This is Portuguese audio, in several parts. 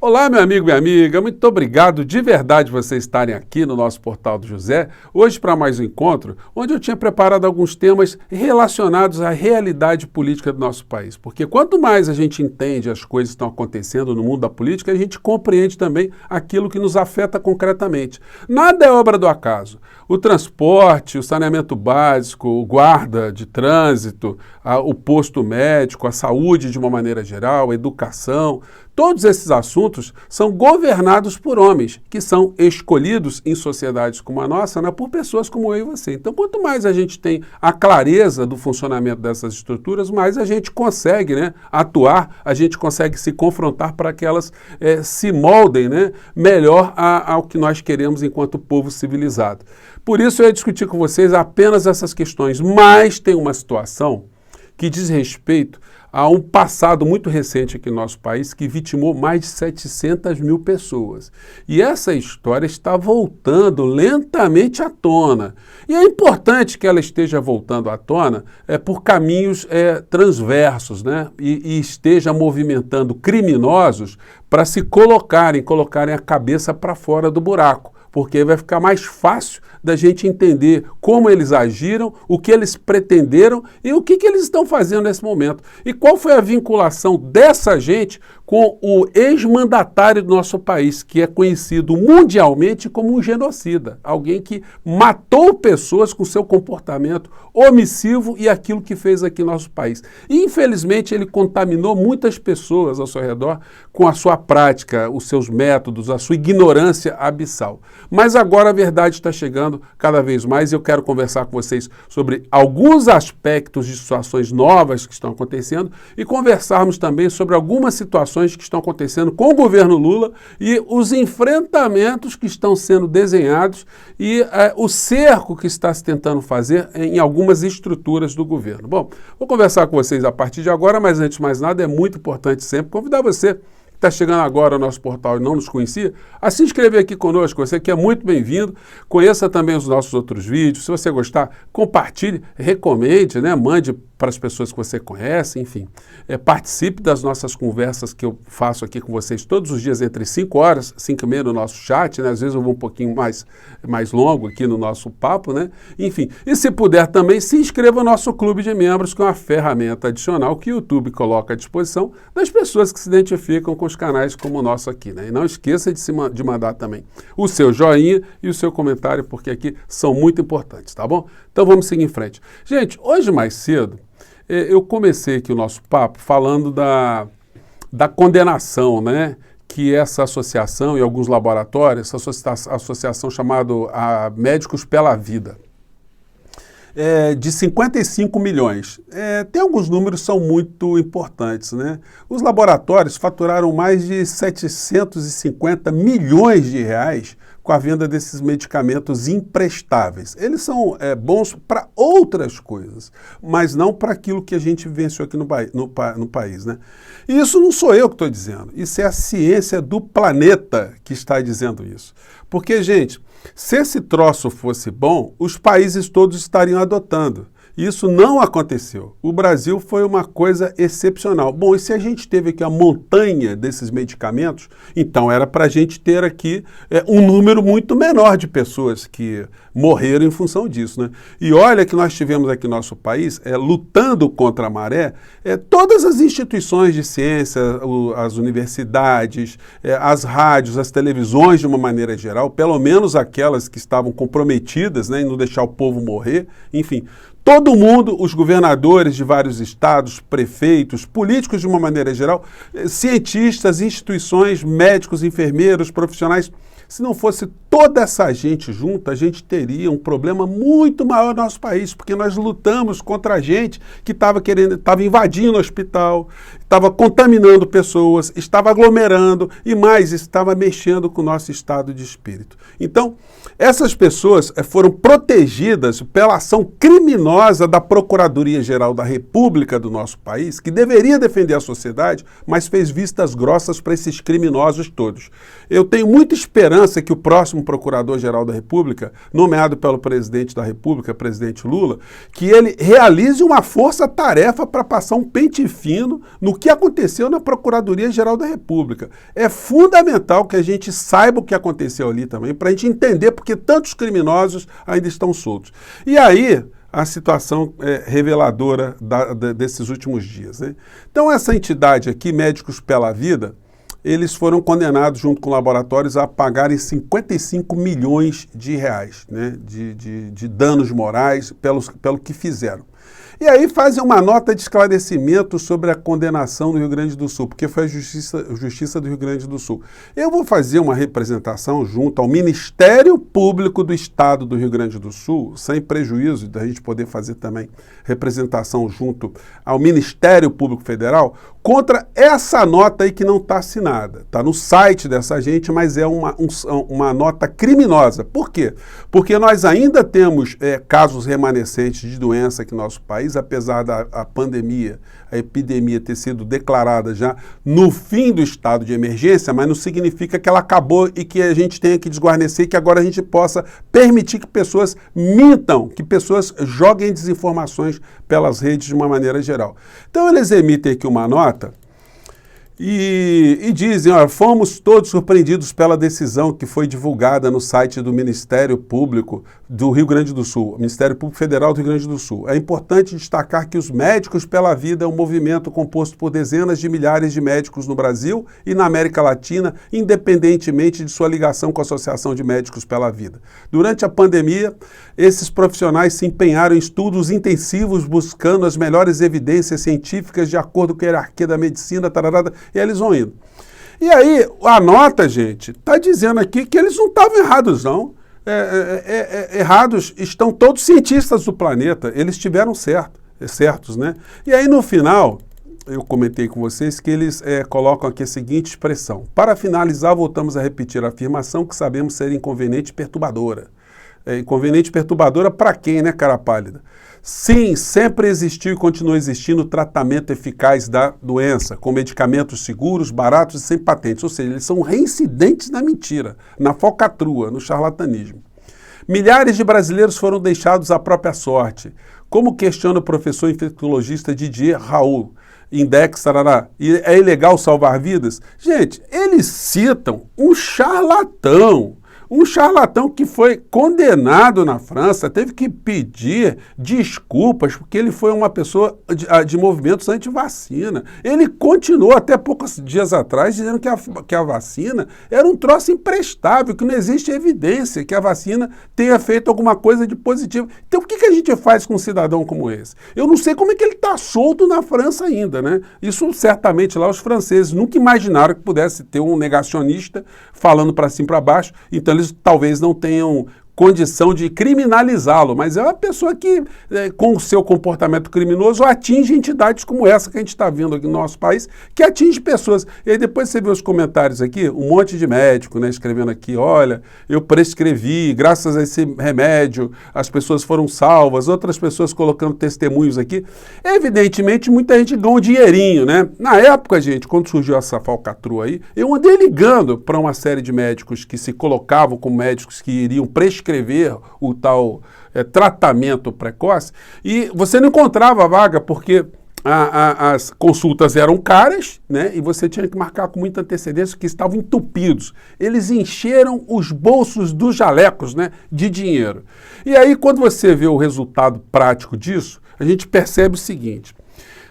Olá, meu amigo, minha amiga, muito obrigado de verdade vocês estarem aqui no nosso Portal do José, hoje para mais um encontro, onde eu tinha preparado alguns temas relacionados à realidade política do nosso país, porque quanto mais a gente entende as coisas que estão acontecendo no mundo da política, a gente compreende também aquilo que nos afeta concretamente. Nada é obra do acaso. O transporte, o saneamento básico, o guarda de trânsito, o posto médico, a saúde de uma maneira geral, a educação, todos esses assuntos são governados por homens, que são escolhidos em sociedades como a nossa, né, por pessoas como eu e você. Então, quanto mais a gente tem a clareza do funcionamento dessas estruturas, mais a gente consegue, né, atuar, a gente consegue se confrontar para que elas se moldem, né, melhor ao que nós queremos enquanto povo civilizado. Por isso eu ia discutir com vocês apenas essas questões, mas tem uma situação que diz respeito a um passado muito recente aqui no nosso país que vitimou mais de 700 mil pessoas. E essa história está voltando lentamente à tona. E é importante que ela esteja voltando à tona por caminhos transversos, né? E esteja movimentando criminosos para se colocarem a cabeça para fora do buraco, porque vai ficar mais fácil da gente entender como eles agiram, o que eles pretenderam e o que eles estão fazendo nesse momento. E qual foi a vinculação dessa gente com o ex-mandatário do nosso país, que é conhecido mundialmente como um genocida, alguém que matou pessoas com seu comportamento omissivo e aquilo que fez aqui no nosso país. E, infelizmente, ele contaminou muitas pessoas ao seu redor com a sua prática, os seus métodos, a sua ignorância abissal. Mas agora a verdade está chegando cada vez mais e eu quero conversar com vocês sobre alguns aspectos de situações novas que estão acontecendo e conversarmos também sobre algumas situações que estão acontecendo com o governo Lula e os enfrentamentos que estão sendo desenhados e o cerco que está se tentando fazer em algumas estruturas do governo. Bom, vou conversar com vocês a partir de agora, mas antes de mais nada é muito importante sempre convidar você que está chegando agora ao nosso portal e não nos conhecia, a se inscrever aqui conosco, você que é muito bem-vindo, conheça também os nossos outros vídeos, se você gostar, compartilhe, recomende, né? Mande para as pessoas que você conhece, enfim. Participe das nossas conversas que eu faço aqui com vocês todos os dias entre 5 horas, 5 e meia no nosso chat, né? Às vezes eu vou um pouquinho mais longo aqui no nosso papo, né? Enfim, e se puder também, se inscreva no nosso clube de membros, que é uma ferramenta adicional que o YouTube coloca à disposição das pessoas que se identificam com os canais como o nosso aqui, né? E não esqueça de mandar também o seu joinha e o seu comentário, porque aqui são muito importantes, tá bom? Então vamos seguir em frente. Gente, hoje mais cedo, eu comecei aqui o nosso papo falando da condenação, né, que essa associação e alguns laboratórios, essa associação chamada Médicos pela Vida, de 55 milhões. Tem alguns números que são muito importantes, né? Os laboratórios faturaram mais de 750 milhões de reais com a venda desses medicamentos imprestáveis. Eles são bons para outras coisas, mas não para aquilo que a gente vivenciou aqui no país, né? E isso não sou eu que estou dizendo, isso é a ciência do planeta que está dizendo isso. Porque, gente, se esse troço fosse bom, os países todos estariam adotando. Isso não aconteceu. O Brasil foi uma coisa excepcional. Bom, e se a gente teve aqui a montanha desses medicamentos, então era para a gente ter aqui um número muito menor de pessoas que morreram em função disso, né? E olha que nós tivemos aqui no nosso país, lutando contra a maré, todas as instituições de ciência, as universidades, as rádios, as televisões de uma maneira geral, pelo menos aquelas que estavam comprometidas, né, em não deixar o povo morrer, enfim. Todo mundo, os governadores de vários estados, prefeitos, políticos de uma maneira geral, cientistas, instituições, médicos, enfermeiros, profissionais, se não fosse toda essa gente junta, a gente teria um problema muito maior no nosso país, porque nós lutamos contra a gente que estava invadindo o hospital, estava contaminando pessoas, estava aglomerando e mais, estava mexendo com o nosso estado de espírito. Então, essas pessoas foram protegidas pela ação criminosa criminosa da Procuradoria-Geral da República do nosso país, que deveria defender a sociedade, mas fez vistas grossas para esses criminosos todos. Eu tenho muita esperança que o próximo Procurador-Geral da República, nomeado pelo presidente da República, presidente Lula, que ele realize uma força-tarefa para passar um pente fino no que aconteceu na Procuradoria-Geral da República. É fundamental que a gente saiba o que aconteceu ali também, para a gente entender porque tantos criminosos ainda estão soltos. E aí, a situação reveladora desses últimos dias, né? Então, essa entidade aqui, Médicos pela Vida, eles foram condenados, junto com laboratórios, a pagarem 55 milhões de reais, né, de danos morais pelo que fizeram. E aí fazem uma nota de esclarecimento sobre a condenação do Rio Grande do Sul, porque foi a Justiça do Rio Grande do Sul. Eu vou fazer uma representação junto ao Ministério Público do Estado do Rio Grande do Sul, sem prejuízo da gente poder fazer também representação junto ao Ministério Público Federal, contra essa nota aí que não está assinada. Está no site dessa gente, mas é uma nota criminosa. Por quê? Porque nós ainda temos casos remanescentes de doença aqui no nosso país, apesar da pandemia, a epidemia ter sido declarada já no fim do estado de emergência, mas não significa que ela acabou e que a gente tenha que desguarnecer, que agora a gente possa permitir que pessoas mintam, que pessoas joguem desinformações pelas redes de uma maneira geral. Então eles emitem aqui uma nota e dizem, ó, fomos todos surpreendidos pela decisão que foi divulgada no site do Ministério Público do Rio Grande do Sul, Ministério Público Federal do Rio Grande do Sul. É importante destacar que os Médicos pela Vida é um movimento composto por dezenas de milhares de médicos no Brasil e na América Latina, independentemente de sua ligação com a Associação de Médicos pela Vida. Durante a pandemia, esses profissionais se empenharam em estudos intensivos buscando as melhores evidências científicas de acordo com a hierarquia da medicina, tararada, e eles vão indo. E aí, a nota, gente, está dizendo aqui que eles não estavam errados, não. Errados estão todos os cientistas do planeta, eles tiveram certos, né? E aí, no final, eu comentei com vocês que eles colocam aqui a seguinte expressão. Para finalizar, voltamos a repetir a afirmação que sabemos ser inconveniente e perturbadora. Inconveniente e perturbadora para quem, né, cara pálida? Sim, sempre existiu e continua existindo tratamento eficaz da doença, com medicamentos seguros, baratos e sem patentes. Ou seja, eles são reincidentes na mentira, na falcatrua, no charlatanismo. Milhares de brasileiros foram deixados à própria sorte. Como questiona o professor infectologista Didier Raoult, Index, tarará, e é ilegal salvar vidas? Gente, eles citam um charlatão que foi condenado na França, teve que pedir desculpas porque ele foi uma pessoa de movimentos anti-vacina. Ele continuou até poucos dias atrás dizendo que a vacina era um troço imprestável, que não existe evidência que a vacina tenha feito alguma coisa de positivo. Então o que a gente faz com um cidadão como esse? Eu não sei como é que ele está solto na França ainda, né? Isso certamente lá os franceses nunca imaginaram que pudesse ter um negacionista falando para cima e para baixo, então eles talvez não tenham condição de criminalizá-lo, mas é uma pessoa que, com o seu comportamento criminoso, atinge entidades como essa que a gente está vendo aqui no nosso país, que atinge pessoas. E aí depois você vê os comentários aqui, um monte de médico, né, escrevendo aqui, olha, eu prescrevi, graças a esse remédio, as pessoas foram salvas, outras pessoas colocando testemunhos aqui. Evidentemente, muita gente ganhou um dinheirinho, né? Na época, gente, quando surgiu essa falcatrua aí, eu andei ligando para uma série de médicos que se colocavam como médicos que iriam prescrever o tal tratamento precoce, e você não encontrava vaga porque as consultas eram caras, né, e você tinha que marcar com muita antecedência porque estavam entupidos. Eles encheram os bolsos dos jalecos, né, de dinheiro. E aí, quando você vê o resultado prático disso, a gente percebe o seguinte.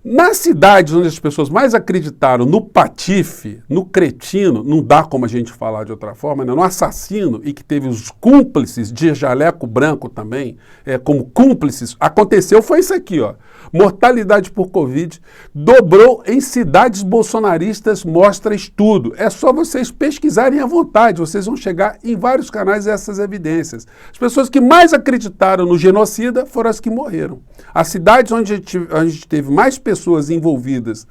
Nas cidades onde as pessoas mais acreditaram no patife, no cretino, não dá como a gente falar de outra forma, né? No assassino, e que teve os cúmplices de jaleco branco também, como cúmplices, aconteceu foi isso aqui, ó. Mortalidade por Covid dobrou em cidades bolsonaristas, mostra estudo. É só vocês pesquisarem à vontade, vocês vão chegar em vários canais a essas evidências. As pessoas que mais acreditaram no genocida foram as que morreram. As cidades onde a gente teve mais pessoas envolvidas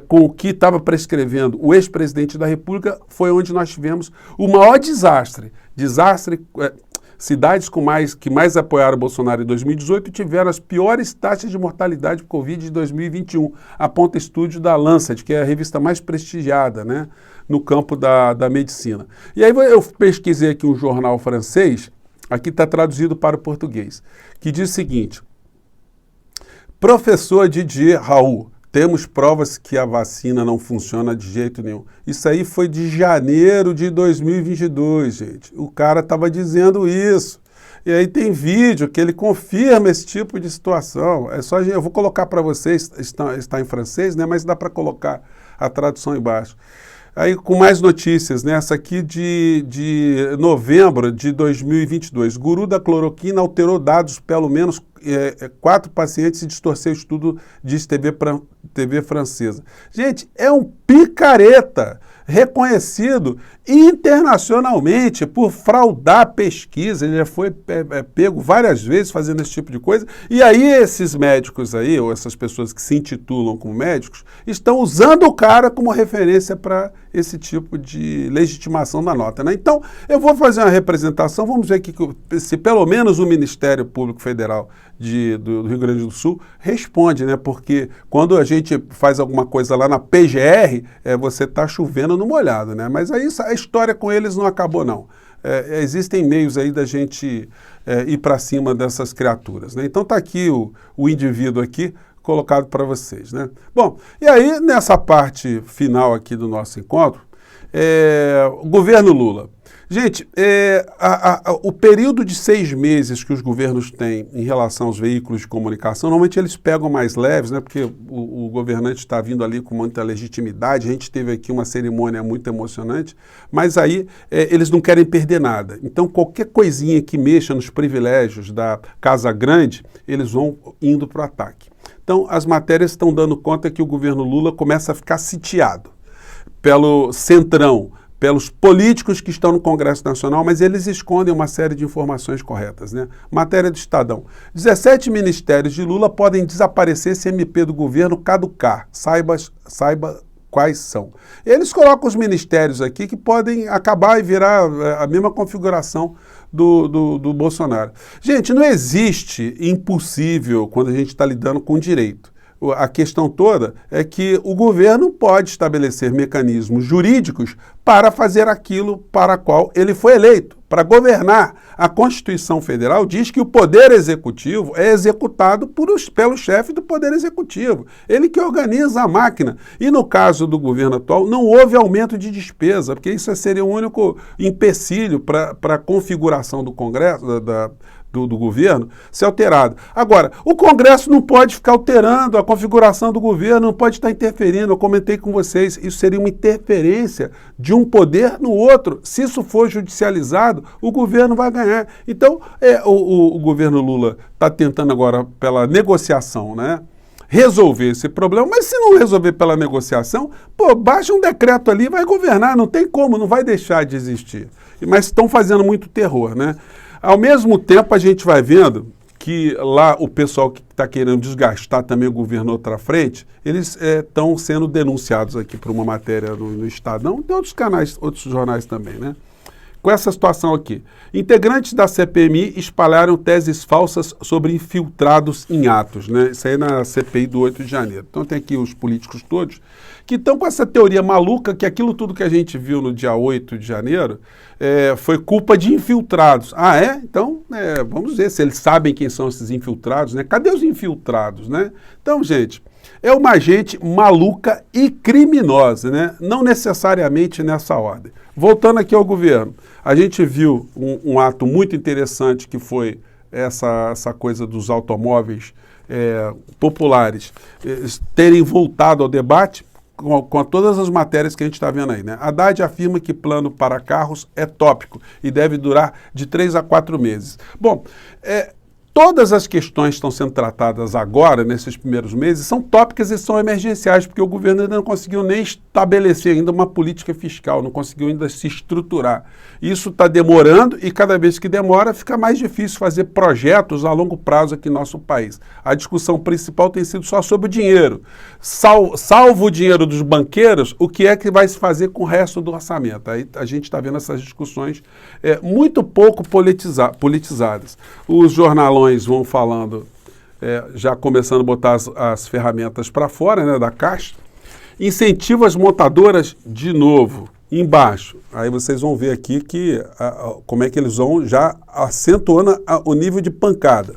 com o que estava prescrevendo o ex-presidente da República foi onde nós tivemos o maior desastre. cidades que mais apoiaram o Bolsonaro em 2018 tiveram as piores taxas de mortalidade por Covid de 2021, aponta estudo da Lancet, que é a revista mais prestigiada, né, no campo da medicina. E aí eu pesquisei aqui um jornal francês, aqui está traduzido para o português, que diz o seguinte: professor Didier Raoult, temos provas que a vacina não funciona de jeito nenhum. Isso aí foi de janeiro de 2022, gente. O cara estava dizendo isso. E aí tem vídeo que ele confirma esse tipo de situação. É só, eu vou colocar para vocês, está em francês, né? Mas dá para colocar a tradução embaixo. Aí com mais notícias, né? Essa aqui de novembro de 2022. Guru da cloroquina alterou dados, pelo menos 4 pacientes, e distorceu o estudo, diz TV francesa. Gente, é um picareta reconhecido internacionalmente por fraudar pesquisa. Ele já foi pego várias vezes fazendo esse tipo de coisa. E aí esses médicos aí, ou essas pessoas que se intitulam como médicos, estão usando o cara como referência para esse tipo de legitimação da nota, né? Então, eu vou fazer uma representação, vamos ver aqui se pelo menos o Ministério Público Federal do Rio Grande do Sul responde, né? Porque quando a gente faz alguma coisa lá na PGR, você está chovendo no molhado, né? Mas aí a história com eles não acabou, não. Existem meios aí da gente ir para cima dessas criaturas, né? Então está aqui o indivíduo aqui colocado para vocês, né? Bom, e aí nessa parte final aqui do nosso encontro, o governo Lula. Gente, o período de 6 meses que os governos têm em relação aos veículos de comunicação, normalmente eles pegam mais leves, né? Porque o governante está vindo ali com muita legitimidade, a gente teve aqui uma cerimônia muito emocionante, mas aí eles não querem perder nada. Então qualquer coisinha que mexa nos privilégios da Casa Grande, eles vão indo para o ataque. Então as matérias estão dando conta que o governo Lula começa a ficar sitiado pelo Centrão, pelos políticos que estão no Congresso Nacional, mas eles escondem uma série de informações corretas, né? Matéria do Estadão. 17 ministérios de Lula podem desaparecer se MP do governo caducar. Saiba quais são. Eles colocam os ministérios aqui que podem acabar e virar a mesma configuração do Bolsonaro. Gente, não existe impossível quando a gente está lidando com direito. A questão toda é que o governo pode estabelecer mecanismos jurídicos para fazer aquilo para qual ele foi eleito, para governar. A Constituição Federal diz que o poder executivo é executado pelo chefe do poder executivo. Ele que organiza a máquina. E no caso do governo atual, não houve aumento de despesa, porque isso seria o único empecilho para a configuração do Congresso, do governo, ser alterado. Agora, o Congresso não pode ficar alterando a configuração do governo, não pode estar interferindo. Eu comentei com vocês, isso seria uma interferência de um poder no outro. Se isso for judicializado, o governo vai ganhar. Então, o governo Lula está tentando agora, pela negociação, né, resolver esse problema, mas se não resolver pela negociação, baixa um decreto ali e vai governar, não tem como, não vai deixar de existir. Mas estão fazendo muito terror, né? Ao mesmo tempo, a gente vai vendo que lá o pessoal que está querendo desgastar também o governo outra frente, eles estão sendo denunciados aqui por uma matéria no Estadão, tem outros canais, outros jornais também, né? Com essa situação aqui. Integrantes da CPMI espalharam teses falsas sobre infiltrados em atos, né? Isso aí na CPI do 8 de janeiro. Então tem aqui os políticos todos que estão com essa teoria maluca que aquilo tudo que a gente viu no dia 8 de janeiro foi culpa de infiltrados. Ah, é? Então, vamos ver se eles sabem quem são esses infiltrados, né? Cadê os infiltrados, né? Então, gente, é uma gente maluca e criminosa, né? Não necessariamente nessa ordem. Voltando aqui ao governo, a gente viu um ato muito interessante que foi essa coisa dos automóveis populares terem voltado ao debate com todas as matérias que a gente está vendo aí, né? Haddad afirma que plano para carros é tópico e deve durar de 3 a 4 meses. Bom, todas as questões que estão sendo tratadas agora, nesses primeiros meses, são tópicas e são emergenciais, porque o governo ainda não conseguiu nem estabelecer ainda uma política fiscal, não conseguiu ainda se estruturar. Isso está demorando e cada vez que demora fica mais difícil fazer projetos a longo prazo aqui no nosso país. A discussão principal tem sido só sobre o dinheiro. Salvo o dinheiro dos banqueiros, o que é que vai se fazer com o resto do orçamento? Aí a gente está vendo essas discussões muito pouco politizadas. Os jornalões vão falando, já começando a botar as ferramentas para fora, né, da caixa. Incentiva as montadoras de novo, embaixo. Aí vocês vão ver aqui como é que eles vão já acentuando o nível de pancada.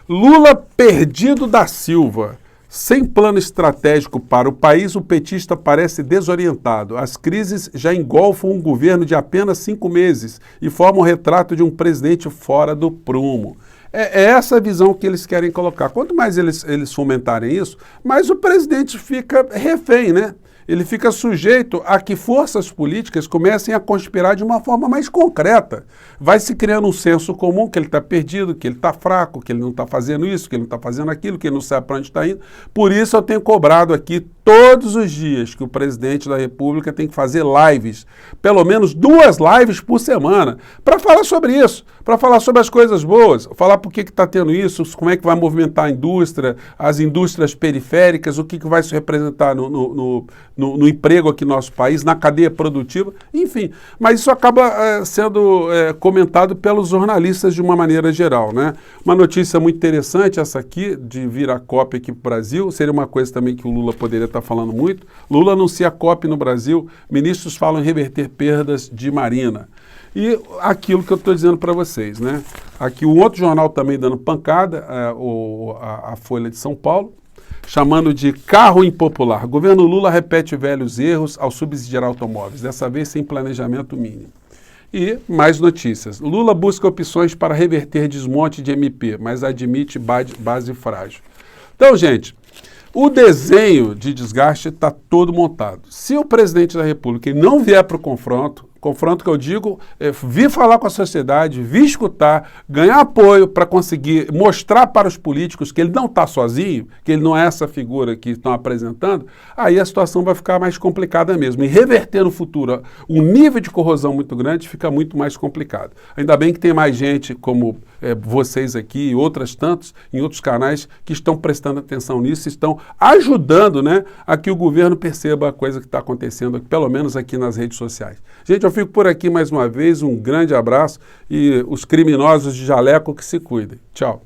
Lula perdido da Silva. Sem plano estratégico para o país, o petista parece desorientado. As crises já engolfam um governo de apenas 5 meses e formam o retrato de um presidente fora do prumo. É essa a visão que eles querem colocar. Quanto mais eles fomentarem isso, mais o presidente fica refém, né? Ele fica sujeito a que forças políticas comecem a conspirar de uma forma mais concreta. Vai se criando um senso comum que ele está perdido, que ele está fraco, que ele não está fazendo isso, que ele não está fazendo aquilo, que ele não sabe para onde está indo. Por isso eu tenho cobrado aqui todos os dias que o presidente da República tem que fazer lives, pelo menos 2 lives por semana, para falar sobre isso, para falar sobre as coisas boas, falar por que está tendo isso, como é que vai movimentar a indústria, as indústrias periféricas, o que vai se representar no emprego aqui no nosso país, na cadeia produtiva, enfim. Mas isso acaba sendo comentado pelos jornalistas de uma maneira geral, né? Uma notícia muito interessante essa aqui, de vir a COP aqui para o Brasil, seria uma coisa também que o Lula poderia estar falando muito. Lula anuncia a COP no Brasil, ministros falam em reverter perdas de Marina. E aquilo que eu estou dizendo para vocês, né? Aqui um outro jornal também dando pancada, a Folha de São Paulo, chamando de carro impopular. Governo Lula repete velhos erros ao subsidiar automóveis, dessa vez sem planejamento mínimo. E mais notícias. Lula busca opções para reverter desmonte de MP, mas admite base frágil. Então, gente, o desenho de desgaste está todo montado. Se o presidente da República não vier para o confronto que eu digo, vir falar com a sociedade, vir escutar, ganhar apoio para conseguir mostrar para os políticos que ele não está sozinho, que ele não é essa figura que estão apresentando, aí a situação vai ficar mais complicada mesmo. E reverter no futuro um nível de corrosão muito grande fica muito mais complicado. Ainda bem que tem mais gente como vocês aqui e outras tantos, em outros canais, que estão prestando atenção nisso, estão ajudando, né, a que o governo perceba a coisa que está acontecendo, pelo menos aqui nas redes sociais. Gente, eu fico por aqui mais uma vez, um grande abraço e os criminosos de jaleco que se cuidem. Tchau.